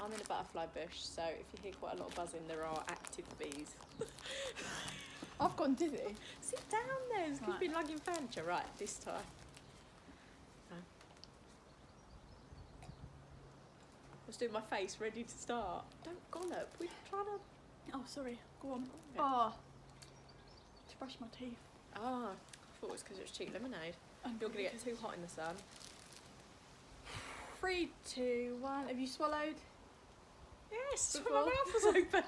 I'm in a butterfly bush, so if you hear quite a lot of buzzing, there are active bees. I've gone dizzy. Sit down there, it's going to be lugging furniture. Right, this time. I was doing my face, ready to start. Don't gollop, we're trying to... Oh, sorry. Go on. Okay. Oh. To brush my teeth. Ah, I thought it was because it was cheap lemonade. You're going to get too hot in the sun. 3, 2, 1. Have you swallowed? Yes, Before? my mouth was open.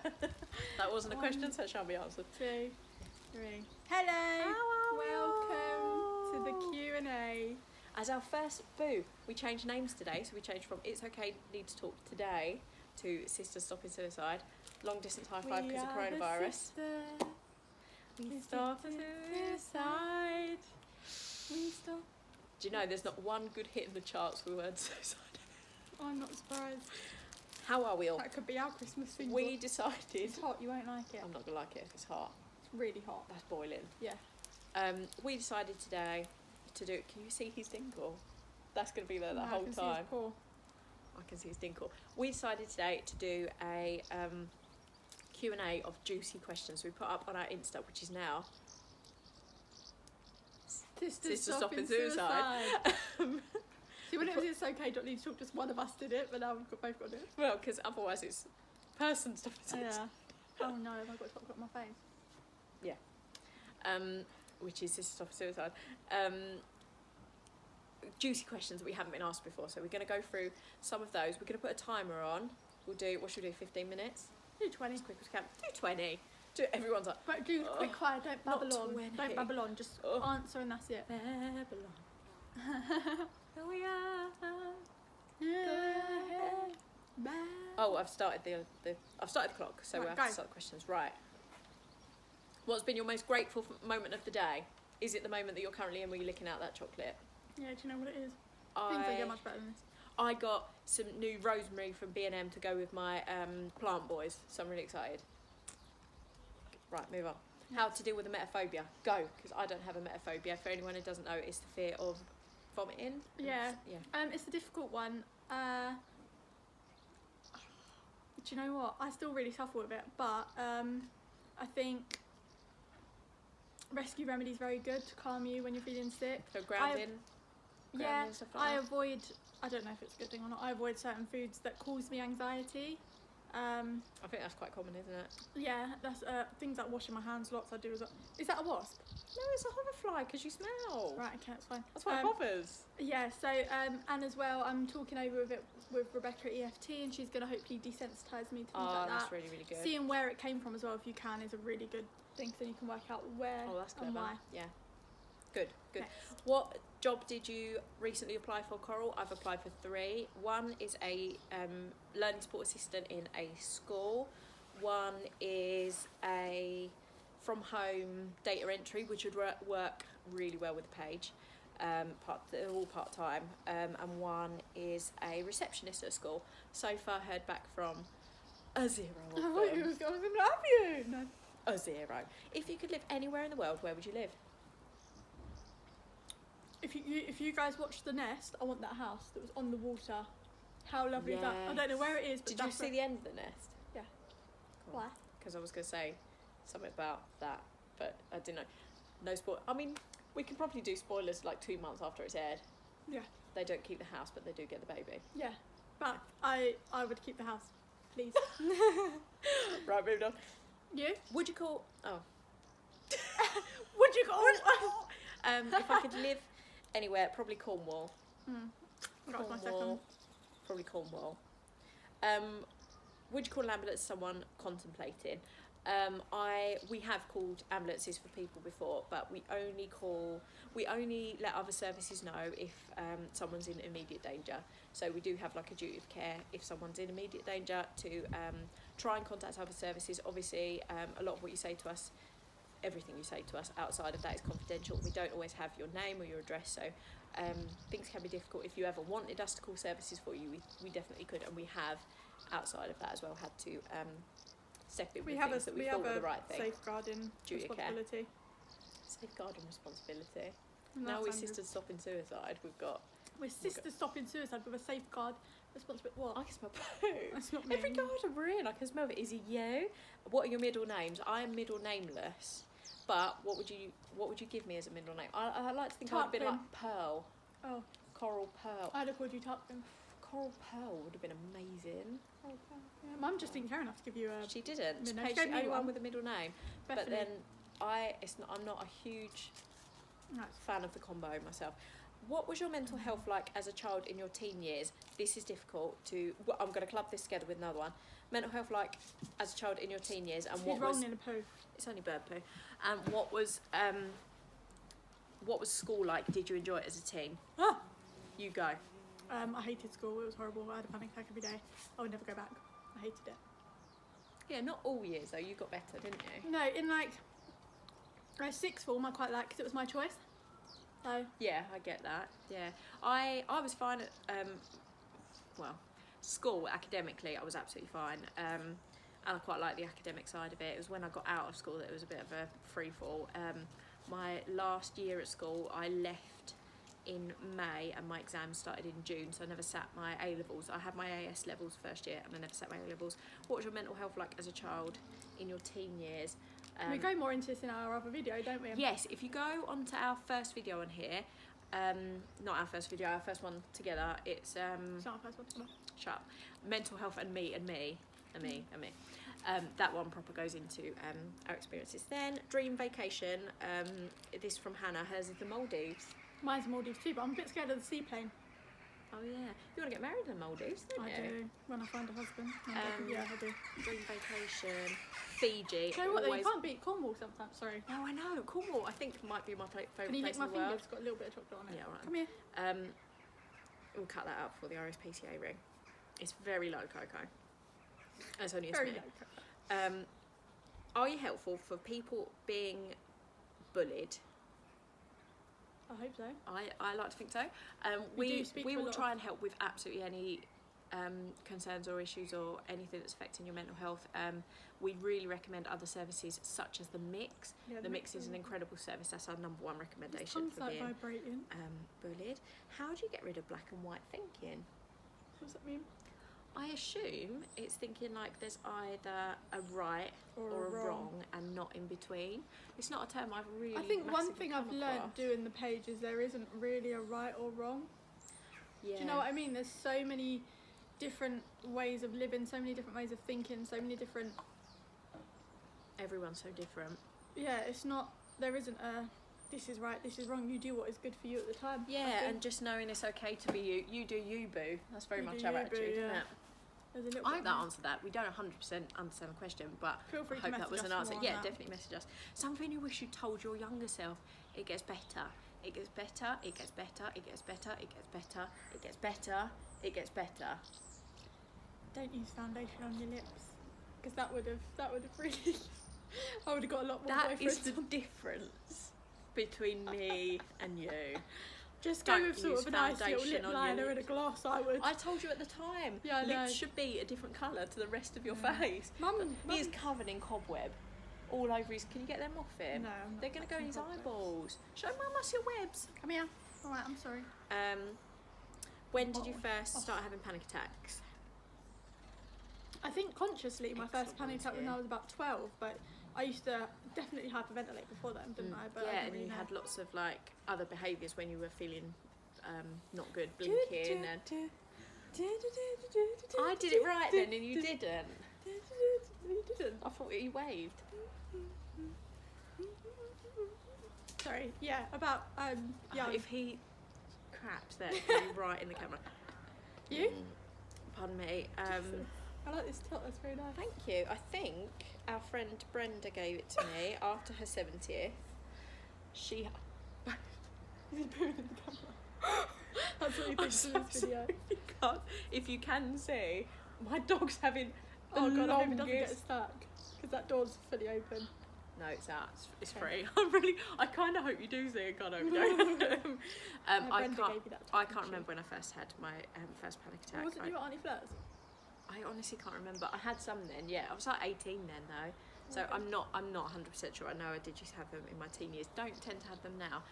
That wasn't a question, so it shall be answered. 2, 3. Hello. How Welcome to the Q&A. As our first we changed names today, so we changed from It's Okay Need to Talk Today to Sisters Stopping Suicide. Long distance high five because of coronavirus. We stop suicide. We stop. Do you know there's not one good hit in the charts for the word suicide? I'm not surprised. How are we all? That could be our Christmas thing. We decided... It's hot, you won't like it. I'm not going to like it if it's hot. It's really hot. That's boiling. Yeah. We decided today to do... Can you see his dinkle? That's going to be there the whole I can time. See his paw. I can see his dinkle. We decided today to do a Q&A of juicy questions we put up on our Insta, which is now... Sisters Stopping Suicide. See, when it was It's Okay, don't need to talk, just one of us did it, but now we've both got to do it. Well, because otherwise it's person stopping suicide. Yeah. Oh no, have I got chocolate on my face? Yeah. Which is Sisters Stopping Suicide. Juicy questions that we haven't been asked before, so we're going to go through some of those. We're going to put a timer on. We'll do, what should we do, 15 minutes? Do 20. As quick as we can. Do 20. Everyone's like, But do quick fire, don't not babble on. 20. Don't babble on, just answer and that's it. Babylon. Here we are. Bye. Oh, I've started the clock, so we Right, have to go. start the questions. Right. What's been your most grateful moment of the day? Is it the moment that you're currently in where you're licking out that chocolate? Yeah, do you know what it is? Things don't get much better than this. I got some new rosemary from B&M to go with my plant boys, so I'm really excited. Right, move on. How to deal with a meta phobia? Go, because I don't have a meta phobia. For anyone who doesn't know, it's the fear of vomiting. Yeah. Yeah. It's a difficult one. Do you know what? I still really suffer with it, but I think Rescue Remedy is very good to calm you when you're feeling sick. So grounding. Yeah, and stuff like I that. avoid. I don't know if it's a good thing or not. I avoid certain foods that cause me anxiety. I think that's quite common, isn't it? Yeah, that's things like washing my hands. Lots I do as well. Is that a wasp? No, it's a hoverfly because you smell. Right, okay, that's fine. That's why it hovers. Yeah, so and as well, I'm talking over with it with Rebecca at EFT, and she's going to hopefully desensitise me to things like that. That's really, really good. Seeing where it came from as well, if you can, is a really good thing, so then you can work out where that's clever. and why. Yeah. Good. Next. What job did you recently apply for, Coral? I've applied for 3. One is a learning support assistant in a school. One is a from home data entry, which would work really well with Paige. They're all part time. And one is a receptionist at a school. So far, heard back from a 0. I thought you was going to love you. No. A 0. If you could live anywhere in the world, where would you live? If you guys watched The Nest, I want that house that was on the water. How lovely is that? I don't know where it is, but did you see the end of The Nest? Yeah. Cool. Why? Because I was going to say something about that, but I didn't know. No spoil. I mean, we can probably do spoilers like 2 months after it's aired. Yeah. They don't keep the house, but they do get the baby. Yeah. But I would keep the house, please. Right, moved on. You? Would you call... Oh. Would you call... if I could live anywhere, probably Cornwall. That was my second. Probably Cornwall. Would you call an ambulance someone contemplating? We have called ambulances for people before, but we only let other services know if someone's in immediate danger. So we do have like a duty of care if someone's in immediate danger to try and contact other services. Obviously, a lot of what you say to us, everything you say to us outside of that is confidential. We don't always have your name or your address, so things can be difficult. If you ever wanted us to call services for you, we definitely could, and we have outside of that as well had to step in with things that we thought were the right thing. Safeguarding Duty of care. responsibility. Safeguarding responsibility. And Now that we're sounds good. Sisters Stopping Suicide. We're Sisters Stopping Suicide with a safeguard Responsibility. What? I can smell poo. That's not me. Every garden we're in, I can smell it. Is it you? What are your middle names? I'm middle nameless. But what would you give me as a middle name? I like to think I'd have been like Pearl. Oh. Coral Pearl. I'd have called you Tarpon. Coral Pearl would have been amazing. Coral Pearl. Yeah. Mum just didn't care enough to give you a. She didn't. No, Paige, she gave the me only one one. with a middle name. Bethany. But then I'm not a huge fan of the combo myself. What was your mental health like as a child in your teen years? This is difficult to. Well, I'm going to club this together with another one. Mental health like as a child in your teen years, and She's rolling in a poo. It's only bird poo. And what was school like? Did you enjoy it as a teen? Ah! You go. I hated school. It was horrible. I had a panic attack every day. I would never go back. I hated it. Yeah, not all years though. You got better, didn't you? No, in like sixth form, I quite liked because it was my choice. So yeah, I get that. Yeah, I was fine at school academically. I was absolutely fine. And I quite like the academic side of it. It was when I got out of school that it was a bit of a free fall. My last year at school, I left in May and my exams started in June, so I never sat my A-levels. I had my AS levels first year and I never sat my A-levels. What was your mental health like as a child in your teen years? we go more into this in our other video, don't we? Yes, if you go onto our first video on here, not our first video, our first one together, it's It's not our first one together. shut up. Mental health and me. That one proper goes into our experiences. Then dream vacation. This from Hannah. Hers is the Maldives. Mine's the Maldives too, but I'm a bit scared of the seaplane. Oh yeah, you want to get married in the Maldives, don't I you? do. When I find a husband. Yeah, I do. Dream vacation. Fiji. You know what though, you can't beat Cornwall sometimes, sorry. No, I know. Cornwall, I think might be my favourite Can you place lick in my the finger? world. It's got a little bit of chocolate on it. Yeah, all right. Come here. We'll cut that out for the RSPCA ring. It's very low cocoa. It's only a Very smear. low. Are you helpful for people being bullied? I hope so. I like to think so. We do We speak we to a will lot try of- and help with absolutely any concerns or issues or anything that's affecting your mental health. We really recommend other services such as the Mix. Yeah, The Mix is an incredible service. That's our number one His recommendation tongue's for like being vibrating. bullied. How do you get rid of black and white thinking? What does that mean? I assume it's thinking like there's either a right or a wrong and not in between. It's not a term I've really I think one massively thing come I've learned across. doing the page is there isn't really a right or wrong. Yeah. Do you know what I mean? There's so many different ways of living, so many different ways of thinking, so many different. Everyone's so different. Yeah, it's not. There isn't a. This is right. This is wrong. You do what is good for you at the time. I Yeah, think. and just knowing it's okay to be you. You do you, boo. That's very You much do our you, attitude, boo, isn't yeah. it? There's a little I bit hope that more. answered that. We don't 100% understand the question, but Feel free I to hope that message was us an for answer. more on Yeah, that. definitely message us. Something you wish you told your younger self. It gets better. It gets better. It gets better. It gets better. It gets better. It gets better. It gets better. Don't use foundation on your lips, because that would have really. I would have got a lot more That is boyfriends. the difference between me and you. Just go Don't with sort use of a nice little foundation lip on your liner and a lips. gloss. I would. I told you at the time. Yeah, I know. Lips should be a different colour to the rest of your Yeah. face. Mum, He is covered in cobweb all over his. Can you get them off him? No, I'm not They're going to go in his touching cobwebs. eyeballs. Show Mum us your webs. Come here. All right, I'm sorry. When did you Oh. first start having panic attacks? I think consciously my first Excellent panic attack when volunteer. I was about 12, but I used to definitely hyperventilate before then, didn't I? But I yeah, didn't and really you know. had lots of like other behaviours when you were feeling not good, blinking and. I did it right then, and you didn't. You didn't. I thought you waved. Sorry. Yeah, about yeah. If he craps there, it'll be right in the camera. You? Pardon me. I like this tilt. That's very nice. Thank you. I think our friend Brenda gave it to me after her 70th. She. Is he pooing in the camera? That's what you I'm think so in this video. sorry, because if you can see, my dog's having the Oh god, I hope it doesn't get longest. stuck because that door's fully open. No, it's out. It's Okay. free. I kind of hope you do see it. God, I hope you don't. My I Brenda can't. gave you that I tip, can't didn't remember when I first had my first panic she? attack. Wasn't you at Auntie Fleur's? I honestly can't remember. I had some then. Yeah, I was like 18 then though. So Okay. I'm not 100% sure. I know I did just have them in my teen years. Don't tend to have them now.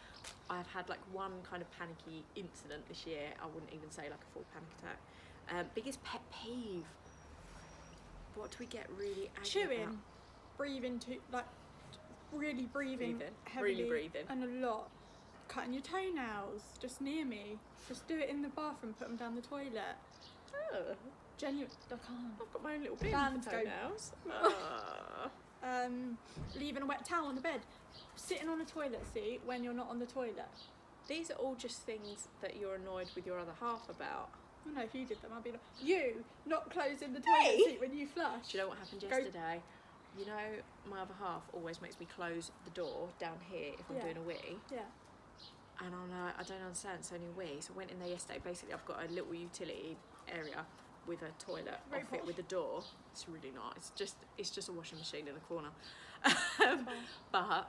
I've had like one kind of panicky incident this year. I wouldn't even say like a full panic attack. Biggest pet peeve. What do we get really angry Chewing, about? breathing too, like really breathing heavily, Really breathing. and a lot. Cutting your toenails just near me. Just do it in the bathroom. Put them down the toilet. Oh, Genuine. I can't. I've got my own little bin Dan's for go. toenails. Leaving a wet towel on the bed. Sitting on a toilet seat when you're not on the toilet. These are all just things that you're annoyed with your other half about. I don't know if you did them. I'd be like, you not closing the toilet seat when you flush. Do you know what happened yesterday? You know, my other half always makes me close the door down here if I'm doing a wee. Yeah. And I'm like, I don't understand, it's only a wee. So I went in there yesterday. Basically, I've got a little utility area with a toilet Very off it posh. with a door. It's really nice. It's just a washing machine in the corner. But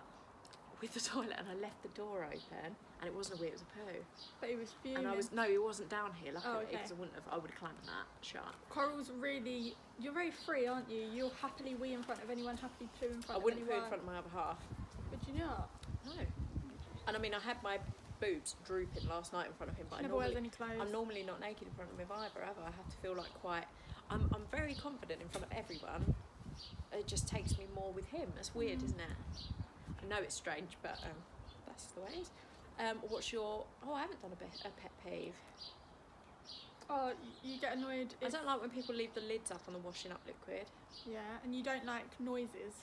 with the toilet, and I left the door open, and it wasn't a wee, it was a poo. But he was fuming. And he wasn't down here, luckily, because okay. I would have clamped that shut. Coral's really, you're very free, aren't you? You'll happily wee in front of anyone, happily poo in front I of wouldn't poo anyone. in front of my other half. Would you not? No. And I mean, I had my boobs drooping last night in front of him, but Never wears any clothes. I'm normally not naked in front of him either, ever. I have to feel like quite... I'm very confident in front of everyone. It just takes me more with him. That's weird, isn't it? I know it's strange, but that's the way it is. What's your... Oh, I haven't done a pet peeve. Oh, you get annoyed I if... don't like when people leave the lids up on the washing up liquid. Yeah, and you don't like noises.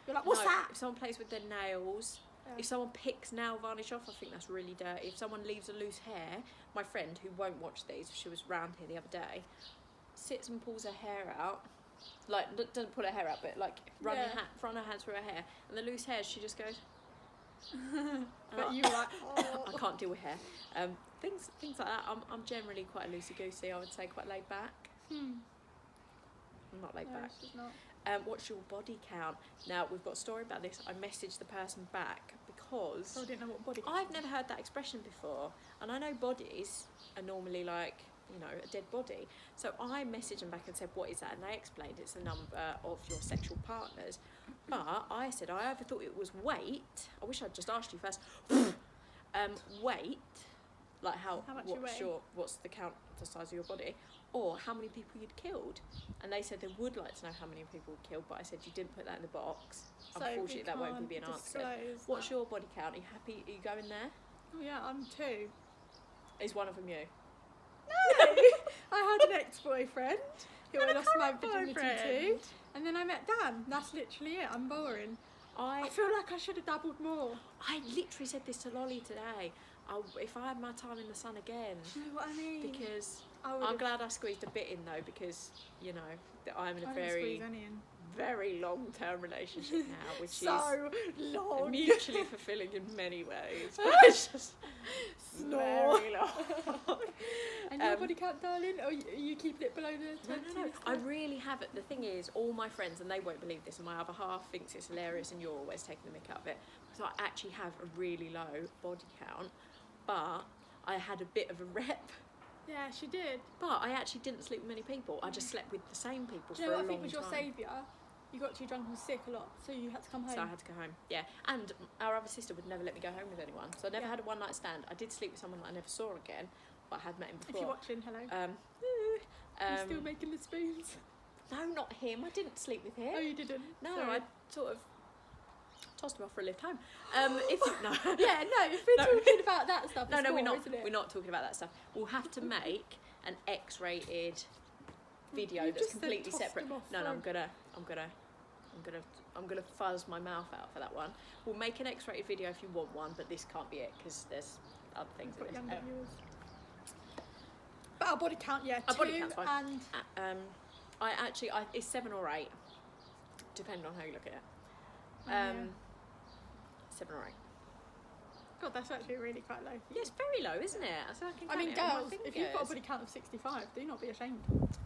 You're like, what's No, that? If someone plays with their nails... Yeah. If someone picks nail varnish off, I think that's really dirty. If someone leaves a loose hair, my friend who won't watch these, she was round here the other day, sits and pulls her hair out, like doesn't pull her hair out, but like run her hands through her hair, and the loose hairs, she just goes. But you were like, oh. I can't deal with hair. Things like that. I'm generally quite a loosey goosey. I would say quite laid back. I'm not laid back. She's not. What's your body count? Now, we've got a story about this. I messaged the person back because I didn't know what body count I've was. never heard that expression before. And I know bodies are normally like, you know, a dead body. So I messaged them back and said, what is that? And they explained it's the number of your sexual partners. But I said, I either thought it was weight. I wish I'd just asked you first. Weight, like How much you weigh? what's the count, the size of your body, or how many people you'd killed. And they said they would like to know how many people we'd killed, but I said you didn't put that in the box. So Unfortunately, we that won't can't be an answer. disclose What's that. your body count? Are you happy? Are you going there? Oh yeah, I'm 2. Is one of them you? No! I had an ex-boyfriend who I lost my virginity to. And then I met Dan. That's literally it. I'm boring. I feel like I should have dabbled more. I literally said this to Lolly today. If I had my time in the sun again, Do you know what I mean? because I I'm would've- glad I squeezed a bit in though, because you know that I'm in a I didn't very squeeze any in. very long-term relationship now, which So is long. mutually fulfilling in many ways. But it's just Snore. very long. And your body count, darling? Or you keeping it below the 20? No. I really have it. The thing is, all my friends, and they won't believe this, and my other half thinks it's hilarious, and you're always taking the mick out of it. So I actually have a really low body count, but I had a bit of a rep. Yeah, she did. But I actually didn't sleep with many people. I just slept with the same people Do you for know a what I long think was your time. saviour? You got too drunk and sick a lot, so you had to come home. So I had to go home. Yeah, and our other sister would never let me go home with anyone. So I never had a one night stand. I did sleep with someone that I never saw again, but I had met him before. If you're watching, hello. You're still making the spoons. No, not him. I didn't sleep with him. Oh, you didn't? No, Sorry. I sort of tossed him off for a lift home. If you, no. Yeah, no, if we're talking about that stuff, No, it's we're more, not. isn't it? We're not talking about that stuff. We'll have to make an X-rated video You that's just said completely tossed separate. him off No, for I'm gonna fuzz my mouth out for that one. We'll make an X-rated video if you want one, but this can't be it because there's other things. Got in younger this. viewers. But our body count, yeah, Our 2 body count's fine. and It's 7 or 8, depending on how you look at it. yeah. 7 or 8. God, that's actually really quite low. Yeah, it's very low, isn't it? So I can I count mean, it on my girls, if you've got a fingers. body count of 65, do not be ashamed.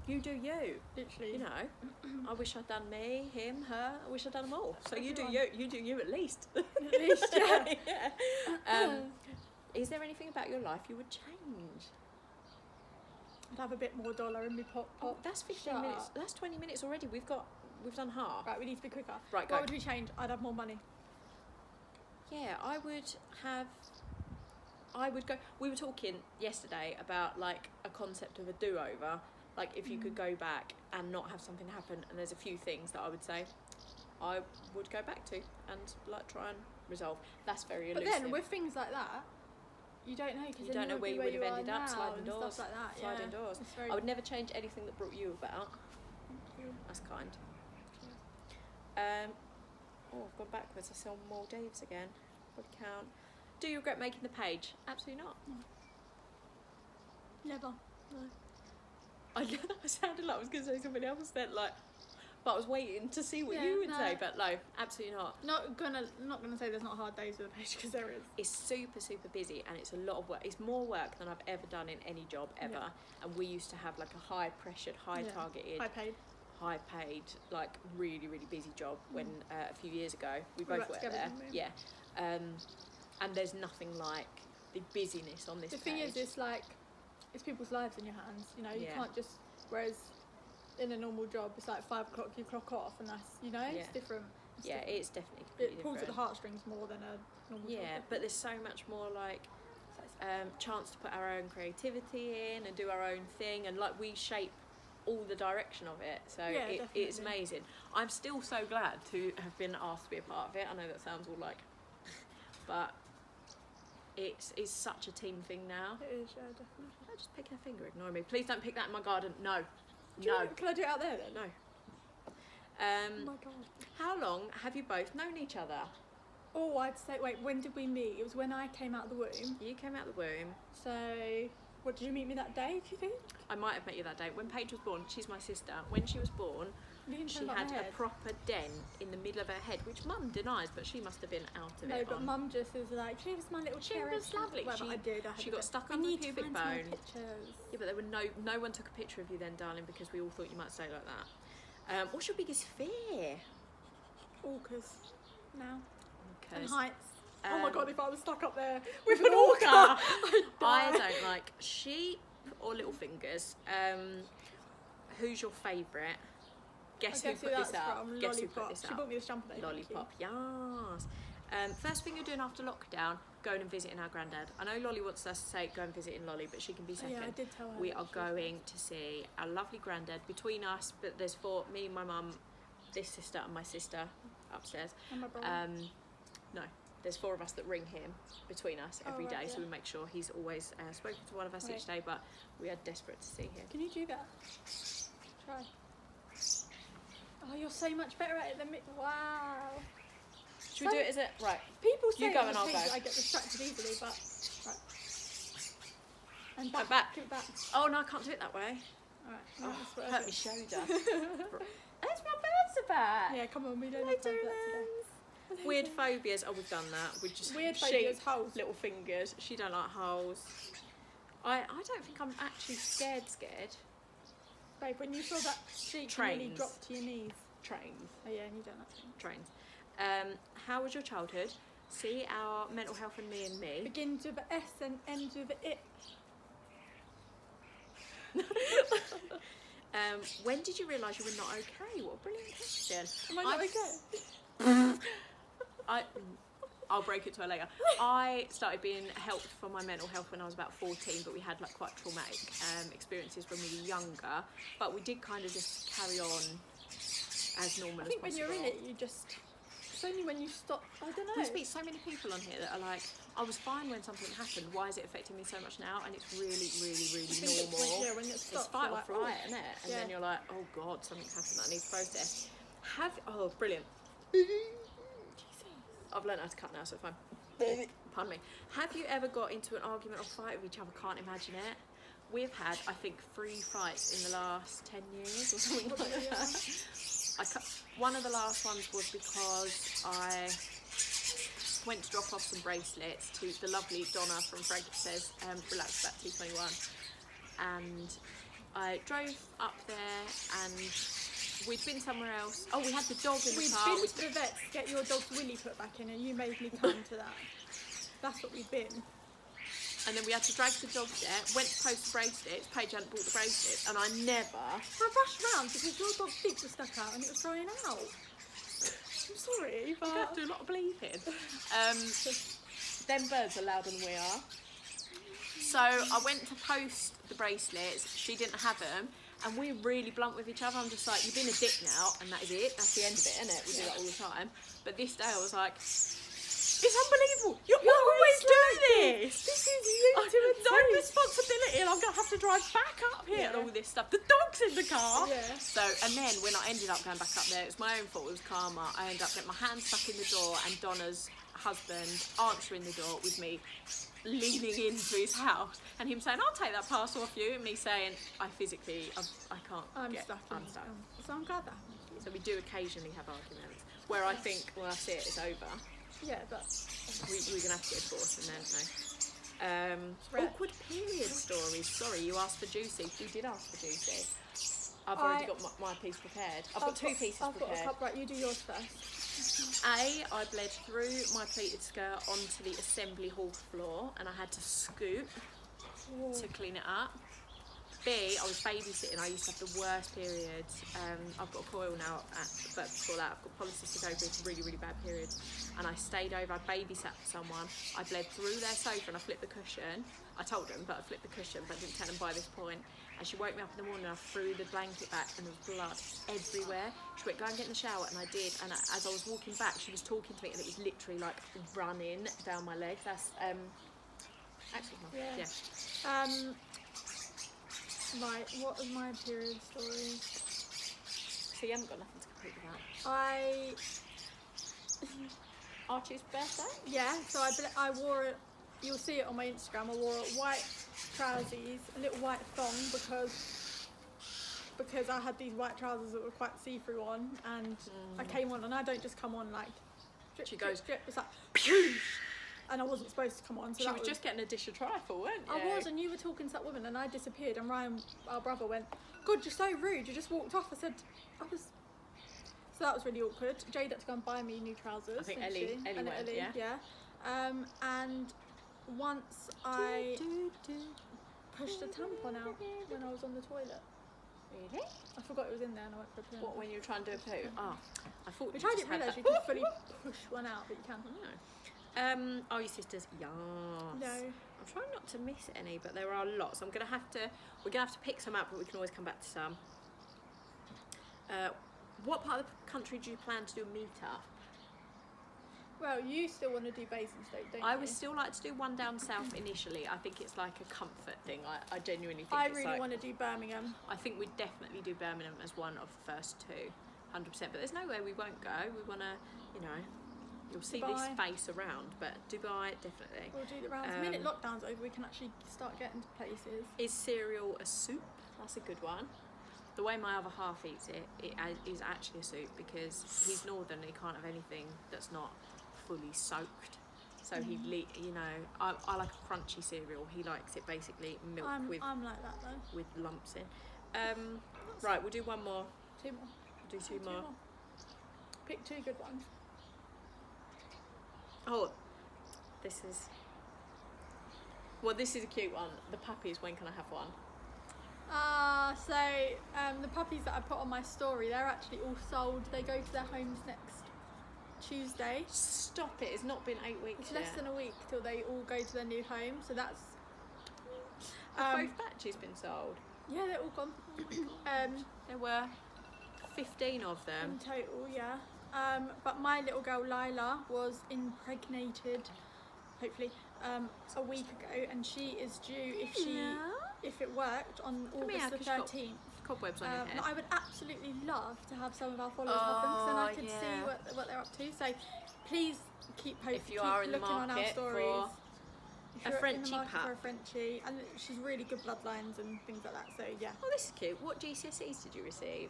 You do you. Literally. You know, I wish I'd done me, him, her. I wish I'd done them all. So you do Everyone. you. You do you at least. At least, yeah. yeah. Is there anything about your life you would change? I'd have a bit more dollar in me pop. Oh, that's 15 Shut minutes. up. That's 20 minutes already. We've done half. Right, we need to be quicker. Right, go. What would we change? I'd have more money. Yeah, I would go. We were talking yesterday about like a concept of a do-over, Like, if you could go back and not have something happen, and there's a few things that I would say I would go back to and like try and resolve. That's very elusive. But then with things like that, you don't know, because you don't know where you would have ended up, sliding and doors, stuff like that. sliding doors. I would never change anything that brought you about. That's kind. I've gone backwards. I saw Maldives again. Body count. Do you regret making the page? Absolutely not. Never. No. I sounded like I was going to say something else then, like, but I was waiting to see what you would say. But no, absolutely not. Not gonna say there's not hard days with the page, because there is. It's super busy, and it's a lot of work. It's more work than I've ever done in any job ever. Yeah. And we used to have like a high pressured, high targeted, high paid, like really busy job when a few years ago we both worked there. Yeah. And there's nothing like the busyness on this page. The thing is, it's like, it's people's lives in your hands, you know. You can't just, whereas in a normal job it's like 5 o'clock you clock off, and that's, you know, it's different. It's definitely it pulls at the heartstrings more than a normal job. Yeah, but there's so much more like chance to put our own creativity in and do our own thing, and like we shape all the direction of it, so it's amazing. I'm still so glad to have been asked to be a part of it. I know that sounds all like but it's such a team thing now. It is, yeah, definitely. I'm just picking a finger, ignore me. Please don't pick that in my garden. No. Can I do it out there then? No. Oh my god. How long have you both known each other? Oh, I'd say, wait, when did we meet? It was when I came out of the womb. You came out of the womb. So, what, did you meet me that day, do you think? I might have met you that day. When Paige was born, she's my sister. When she was born, she had a proper dent in the middle of her head, which Mum denies, but she must have been out of it. No, but Mum just is like, she was my little cherub. She was lovely. Well, she got stuck on the pubic bone. Yeah, but there were no one took a picture of you then, darling, because we all thought you might stay like that. What's your biggest fear? Orcas. Now. Orcas. And heights. Oh my god, if I was stuck up there with an orca, I'd die. I don't like sheep or little fingers. Who's your favourite? Guess who put this up? Guess who put this up? She bought me this jumper though. Lollipop, yes. First thing you're doing after lockdown, going and visiting our granddad. I know Lolly wants us to say go and visit in Lolly, but she can be second. Yeah, I did tell her. We are going to see our lovely granddad between us, but there's 4, me, my mum, this sister and my sister upstairs. And my brother. No, there's 4 of us that ring him between us every day, so we make sure he's always spoken to one of us each day, but we are desperate to see him. Can you do that? Try. Oh, you're so much better at it than me. Wow. Should we do it as a... Right. People say you go and I'll go. I get distracted easily, but... Right. And back. Give it back. Oh, no, I can't do it that way. Alright. Oh, hurt my shoulder. There's my birds are back. Yeah, come on, we don't have time for that today. Weird phobias. Oh, we've done that. We just weird phobias, holes. Little fingers. She don't like holes. I don't think I'm actually scared. Babe, when you saw that sheet, you nearly dropped to your knees. Trains. Oh yeah, and you don't like trains. How was your childhood? See our mental health and me. Begins with an S and ends with an I. When did you realise you were not okay? What a brilliant question. Am I not okay? I'll break it to her later. I started being helped for my mental health when I was about 14, but we had like quite traumatic experiences when we were younger. But we did kind of just carry on as normal as possible. I think when you're in it, you just... It's only when you stop... I don't know. We speak so many people on here that are like, I was fine when something happened. Why is it affecting me so much now? And it's really normal. When it stops, it's fight or flight, isn't it? And then you're like, oh God, something's happened that I need to process. Oh, brilliant. I've learned how to cut now, so it's fine. Pardon me. Have you ever got into an argument or fight with each other? Can't imagine it. We've had, I think, 3 fights in the last 10 years or something like that. One of the last ones was because I went to drop off some bracelets to the lovely Donna from Frankie Says Relax Back 221, and I drove up there and we'd been somewhere else. Oh, we had the dog in the car. We'd been to the vet to get your dog's willy put back in, and you made me come to that. That's what we've been. And then we had to drag the dog there, went to post the bracelets, Paige hadn't bought the bracelets, and I rushed round because your dog's feet were stuck out and it was drying out. I'm sorry, but... You have to do a lot of bleeping. Them birds are louder than we are. So I went to post the bracelets, she didn't have them, and we're really blunt with each other. I'm just like, you've been a dick now, and that is it. That's the end of it, isn't it? We do that all the time. But this day I was like, it's unbelievable. You always do this. This is you to a no responsibility, and I'm gonna have to drive back up here and all this stuff. The dog's in the car. Yeah. So, and then when I ended up going back up there, it was my own fault. It was karma. I ended up getting my hand stuck in the door, and Donna's husband answering the door with me leaning into his house, and him saying, "I'll take that parcel off you," and me saying, "I physically, I can't. I'm get, stuck. I'm stuck." So I'm glad that happened. So we do occasionally have arguments where I think, well, that's it. It's over. Yeah, but We're gonna have to get a divorce, and then no. Awkward period stories. Sorry, you asked for juicy. You did ask for juicy. I've already got my piece prepared. I've got two pieces I've prepared. got a cup. Right, you do yours first. A, I bled through my pleated skirt onto the assembly hall floor, and I had to scoot to clean it up. B, I was babysitting. I used to have the worst periods. I've got a coil now, but before that, I've got polycystic ovaries, really, really bad periods. And I stayed over. I babysat for someone. I bled through their sofa, and I flipped the cushion. I told them, but I flipped the cushion, but I didn't tell them by this point. And she woke me up in the morning, and I threw the blanket back, and there was blood everywhere. She went, "Go and get in the shower," and I did. And as I was walking back, she was talking to me, and it was literally like running down my leg. That's actually not. Yeah. Right, what was my period story? So you haven't got nothing to compete with that. Archie's birthday? Yeah, so I wore it, you'll see it on my Instagram, I wore white trousers, a little white thong because I had these white trousers that were quite see-through on, and I came on, and I don't just come on like drip, she goes, drip, it's like pew! And I wasn't supposed to come on. So she was just getting a dish of trifle, weren't you? I was, and you were talking to that woman, and I disappeared, and Ryan, our brother, went, "God, you're so rude, you just walked off." I said, So that was really awkward. Jade had to go and buy me new trousers. I think Ellie went, yeah. And once I pushed a tampon out when I was on the toilet. Really? I forgot it was in there, and I went for a poo. What, when you were trying to do a poo? Oh, I thought Which I didn't realise you could fully push one out, but you can. Oh, your sisters? Yes. No. I'm trying not to miss any, but there are lots. We're gonna have to pick some up, but we can always come back to some. What part of the country do you plan to do a meet-up? Well, you still want to do Basingstoke, don't you? I would still like to do one down south initially. I think it's like a comfort thing. I genuinely think I really want to do Birmingham. I think we'd definitely do Birmingham as one of the first two, 100%. But there's nowhere we won't go. We want to, you'll see Dubai. this face around, but Dubai, definitely. We'll do the rounds. The minute lockdown's over, we can actually start getting to places. Is cereal a soup? That's a good one. The way my other half eats it, it is actually a soup because he's northern and he can't have anything that's not fully soaked. So I like a crunchy cereal. He likes it basically milk I'm like that though. with lumps in. Right, we'll do one more. Two more. We'll do two more. Pick two good ones. Oh, this is a cute one. The puppies, when can I have one? The puppies that I put on my story, they're actually all sold. They go to their homes next Tuesday. Stop it, it's not been 8 weeks It's yet. less than a week till they all go to their new home, so that's... Both batches been sold? Yeah, they're all gone. There were 15 of them. In total, yeah. But my little girl Lila was impregnated, hopefully, a week ago, and she is due if it worked on August the 13th. Cobwebs on your head. I would absolutely love to have some of our followers have them, because then I could see what they're up to. So please keep posting. If you are in the looking on our market stories. for a Frenchie pup. For a Frenchie, and she's really good bloodlines and things like that. So yeah. Oh, this is cute. What GCSEs did you receive?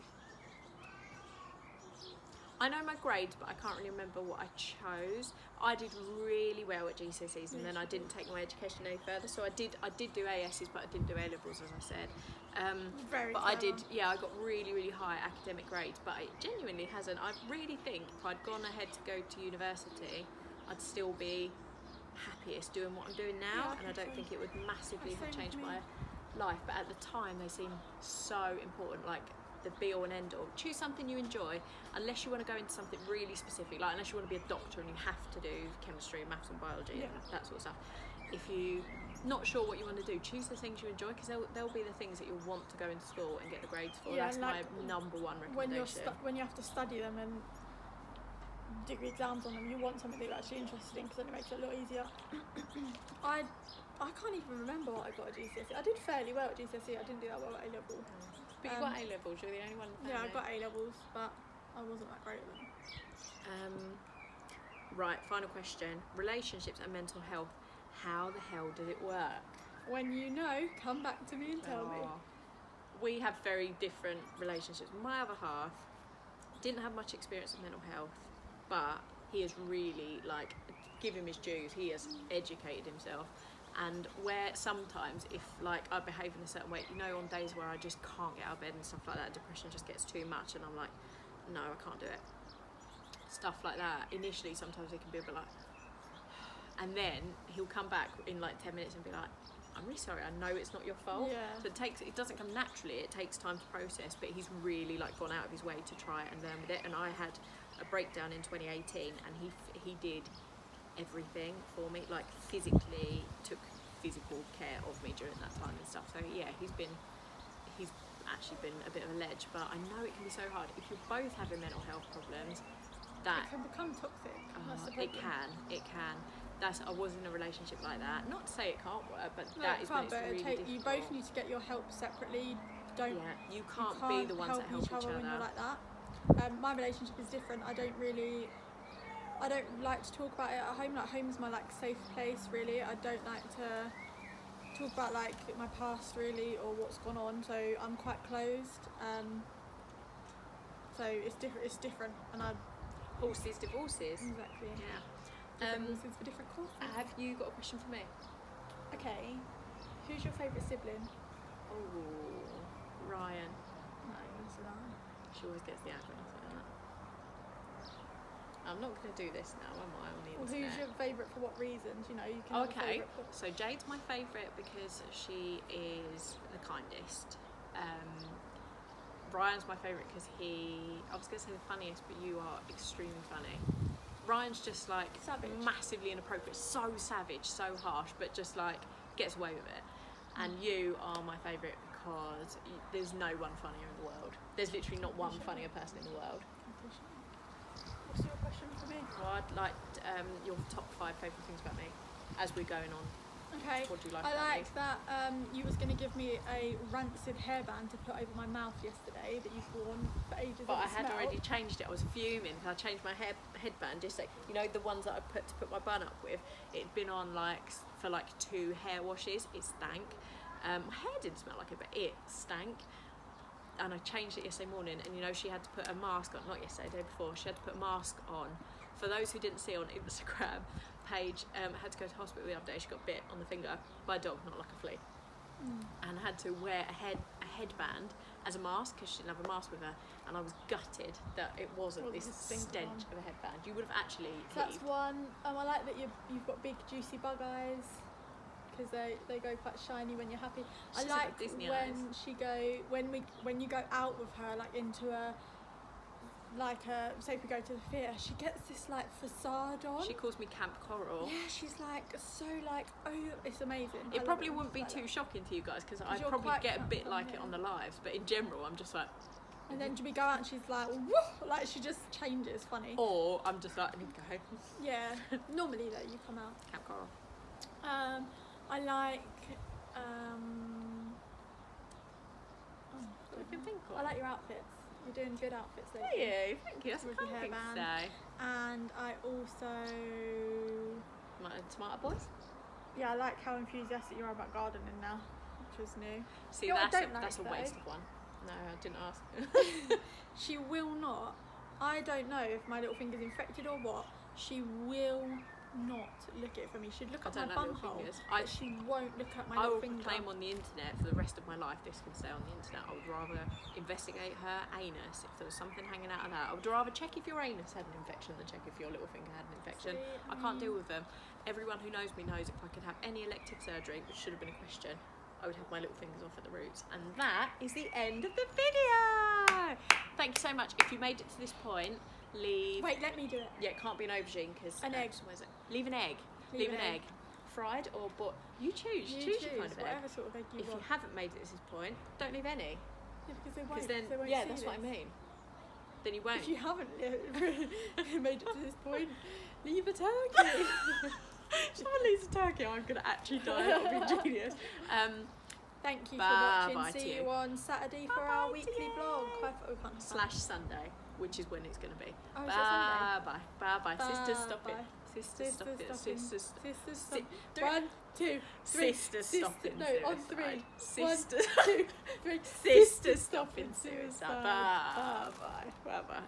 I know my grades, but I can't really remember what I chose. I did really well at GCSEs, and then I didn't take my education any further. So I did do ASs, but I didn't do A levels, as I said. Very but clever. I got really, really high academic grades. But it genuinely hasn't. I really think if I'd gone ahead to go to university, I'd still be happiest doing what I'm doing now, and I don't think it would massively have changed my life. But at the time, they seem so important, like the be all and end all. Choose something you enjoy, unless you want to go into something really specific, like unless you want to be a doctor and you have to do chemistry and maths and biology and that sort of stuff. If you not sure what you want to do, choose the things you enjoy, because they'll be the things that you'll want to go into school and get the grades for. That's like my number one recommendation. When you have to study them and do exams on them, you want something that you're actually interested in, because then it makes it a lot easier. I can't even remember what I got at GCSE. I did fairly well at GCSE. I didn't do that well at A-level. But you got A-levels, you're the only one. Yeah, I got A-levels, but I wasn't that great at them. Right, final question. Relationships and mental health. How the hell did it work? When you know, come back to me and tell me. We have very different relationships. My other half didn't have much experience with mental health, but he has really, like, give him his dues. He has educated himself. And where sometimes, if like I behave in a certain way, you know, on days where I just can't get out of bed and stuff like that, depression just gets too much, and I'm like, no, I can't do it. Stuff like that. Initially, sometimes it can be a bit like, and then he'll come back in like 10 minutes and be like, I'm really sorry, I know it's not your fault. Yeah. So it doesn't come naturally, it takes time to process, but he's really like gone out of his way to try and learn with it. And I had a breakdown in 2018, and he did everything for me, like physically took physical care of me during that time and stuff. So yeah, he's actually been a bit of a ledge, but I know it can be so hard if you're both having mental health problems. That it can become toxic. That's the problem. It can. I was in a relationship like that. Not to say it can't work, but no, that is when it's really difficult. You both need to get your help separately. You can't be the ones that help each other when you're like that. My relationship is different. I don't like to talk about it at home. Like, home is my like safe place, really. I don't like to talk about like my past, really, or what's gone on. So I'm quite closed. So it's different, and horses, divorces. Exactly. Yeah. Different horses for different courses. Have you got a question for me? Okay. Who's your favourite sibling? Oh, Ryan. No, it's Ryan. She always gets the aggro. I'm not going to do this now, am I? Who's your favourite for what reasons? You know, you can. Okay, so Jade's my favourite because she is the kindest. Ryan's my favourite because I was going to say the funniest, but you are extremely funny. Ryan's just like savage. Massively inappropriate, so savage, so harsh, but just like gets away with it. And you are my favourite because there's no one funnier in the world. There's literally not one funnier person in the world. What's your question for me? Well, I'd like your top 5 favourite things about me as we're going on. Okay. What do you like I about liked that you was going to give me a rancid hairband to put over my mouth yesterday that you've worn for ages. But I had already changed it. I was fuming. I changed my headband. Just like, you know, the ones that I put to put my bun up with. It'd been on for 2 hair washes. It stank. My hair didn't smell like it, but it stank. And I changed it yesterday morning, and you know, she had to put a mask on, not yesterday, the day before, she had to put a mask on. For those who didn't see on Instagram, Paige had to go to hospital the other day. She got bit on the finger by a dog, not like a flea, and had to wear a headband as a mask because she didn't have a mask with her. And I was gutted that it wasn't this stench of a headband. You would have actually so that's one. I like that you've got big juicy bug eyes, because they go quite shiny when you're happy. She's I like Disney when eyes. when you go out with her, like into say if we go to the theatre, she gets this like facade on. She calls me Camp Coral. Yeah, she's like so like, oh, it's amazing. It probably wouldn't be too shocking to you guys because I probably get a bit like it on the lives, but in general I'm just like. And then we go out and she's like, whoa, like she just changes, funny. Or I'm just like, I need to go home. Yeah, normally though you come out. Camp Coral. I like. I like your outfits. You're doing good outfits lately. Thank you. That's a kind thing to say. And I also. Smarter boys. Yeah, I like how enthusiastic you are about gardening now, which was new. See, that's a waste of one. No, I didn't ask. She will not. I don't know if my little finger's infected or what. She will not look at it for me. She'd look at my bum hole, but she won't look at my little finger. I will claim on the internet for the rest of my life, this can stay on the internet, I would rather investigate her anus if there was something hanging out of that. I would rather check if your anus had an infection than check if your little finger had an infection. I can't deal with them. Everyone who knows me knows if I could have any elective surgery, which should have been a question, I would have my little fingers off at the roots. And that is the end of the video. Thank you so much. If you made it to this point, leave. Wait, let me do it. Yeah, it can't be an aubergine because an egg. Leave an egg. Leave an egg fried or you choose. You choose your kind of egg. whatever sort of egg you If want. you haven't made it to this point, don't leave any. Yeah, because they Because won't. then, they won't yeah, see that's this. what I mean. Then you won't. If you haven't made it to this point, leave a turkey. If someone leaves a turkey, I'm going to actually die. That would be genius. Thank you for Bye watching. to See you. you on Saturday for Bye our to weekly you. vlog. Bye for, we can't have that. / Sunday, which is when it's going to be. Oh, is it Sunday? Bye bye. Sisters, stop Bye. it. Sisters, stop it. Sisters, Sisters, Si- stop. 1, 2, 3. Sisters, stop it. No, on 3. Sisters, 1, 2, 3. Sisters, stop stopping in suicide. suicide. Bye bye. Bye bye.